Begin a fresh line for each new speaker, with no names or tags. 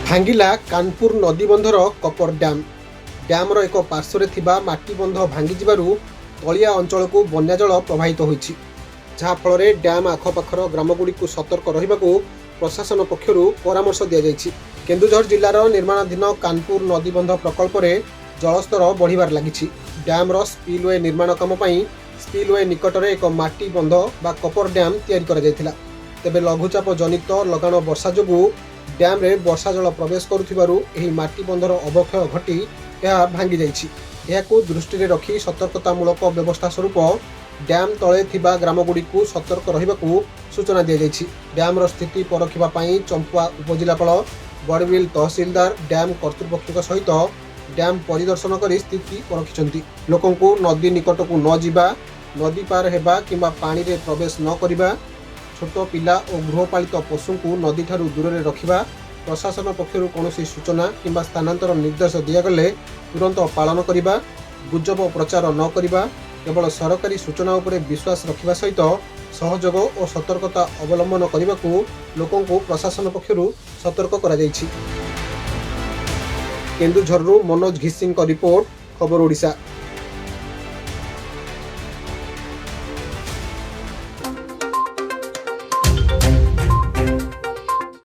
ଭାଙ୍ଗିଲା କାନପୁର ନଦୀବନ୍ଧର କପର ଡ୍ୟାମ୍। ଡ୍ୟାମ୍ର ଏକ ପାର୍ଶ୍ୱରେ ଥିବା ମାଟିବନ୍ଧ ଭାଙ୍ଗିଯିବାରୁ ତଳିଆ ଅଞ୍ଚଳକୁ ବନ୍ୟାଜଳ ପ୍ରବାହିତ ହୋଇଛି, ଯାହାଫଳରେ ଡ୍ୟାମ୍ ଆଖପାଖର ଗ୍ରାମଗୁଡ଼ିକୁ ସତର୍କ ରହିବାକୁ ପ୍ରଶାସନ ପକ୍ଷରୁ ପରାମର୍ଶ ଦିଆଯାଇଛି। କେନ୍ଦୁଝର ଜିଲ୍ଲାର ନିର୍ମାଣାଧୀନ କାନପୁର ନଦୀବନ୍ଧ ପ୍ରକଳ୍ପରେ ଜଳସ୍ତର ବଢ଼ିବାରେ ଲାଗିଛି। ଡ୍ୟାମ୍ର ସ୍ପିଲୱେ ନିର୍ମାଣ କାମ ପାଇଁ ସ୍ପିଲୱେ ନିକଟରେ ଏକ ମାଟି ବନ୍ଧ ବା କପର ଡ୍ୟାମ୍ ତିଆରି କରାଯାଇଥିଲା। ତେବେ ଲଘୁଚାପ ଜନିତ ଲଗାଣ ବର୍ଷା ଯୋଗୁଁ ଡ୍ୟାମ୍ରେ ବର୍ଷା ଜଳ ପ୍ରବେଶ କରୁଥିବାରୁ ଏହି ମାଟି ବନ୍ଧର ଅବକ୍ଷୟ ଘଟି ଏହା ଭାଙ୍ଗି ଯାଇଛି। ଏହାକୁ ଦୃଷ୍ଟିରେ ରଖି ସତର୍କତାମୂଳକ ବ୍ୟବସ୍ଥା ସ୍ୱରୂପ ଡ୍ୟାମ୍ ତଳେ ଥିବା ଗ୍ରାମଗୁଡ଼ିକୁ ସତର୍କ ରହିବାକୁ ସୂଚନା ଦିଆଯାଇଛି। ଡ୍ୟାମ୍ର ସ୍ଥିତି ପରଖିବା ପାଇଁ ଚମ୍ପୁଆ ଉପଜିଲ୍ଲାପାଳ, ବଡ଼ବିଲ ତହସିଲଦାର ଡ୍ୟାମ୍ କର୍ତ୍ତୃପକ୍ଷଙ୍କ ସହିତ ଡ୍ୟାମ୍ ପରିଦର୍ଶନ କରି ସ୍ଥିତି ପରଖିଛନ୍ତି। ଲୋକଙ୍କୁ ନଦୀ ନିକଟକୁ ନ ଯିବା, ନଦୀ ପାର ହେବା କିମ୍ବା ପାଣିରେ ପ୍ରବେଶ ନ କରିବା, ଛୋଟ ପିଲା ଓ ଗୃହପାଳିତ ପଶୁଙ୍କୁ ନଦୀଠାରୁ ଦୂରରେ ରଖିବା, ପ୍ରଶାସନ ପକ୍ଷରୁ କୌଣସି ସୂଚନା କିମ୍ବା ସ୍ଥାନାନ୍ତର ନିର୍ଦ୍ଦେଶ ଦିଆଗଲେ ତୁରନ୍ତ ପାଳନ କରିବା, ଗୁଜବ ପ୍ରଚାର ନ କରିବା, କେବଳ ସରକାରୀ ସୂଚନା ଉପରେ ବିଶ୍ୱାସ ରଖିବା ସହିତ ସହଯୋଗ ଓ ସତର୍କତା ଅବଲମ୍ବନ କରିବାକୁ ଲୋକଙ୍କୁ ପ୍ରଶାସନ ପକ୍ଷରୁ ସତର୍କ କରାଯାଇଛି। କେନ୍ଦୁଝରରୁ ମନୋଜ ଘିସିଙ୍କ ରିପୋର୍ଟ, ଖବର ଓଡ଼ିଶା।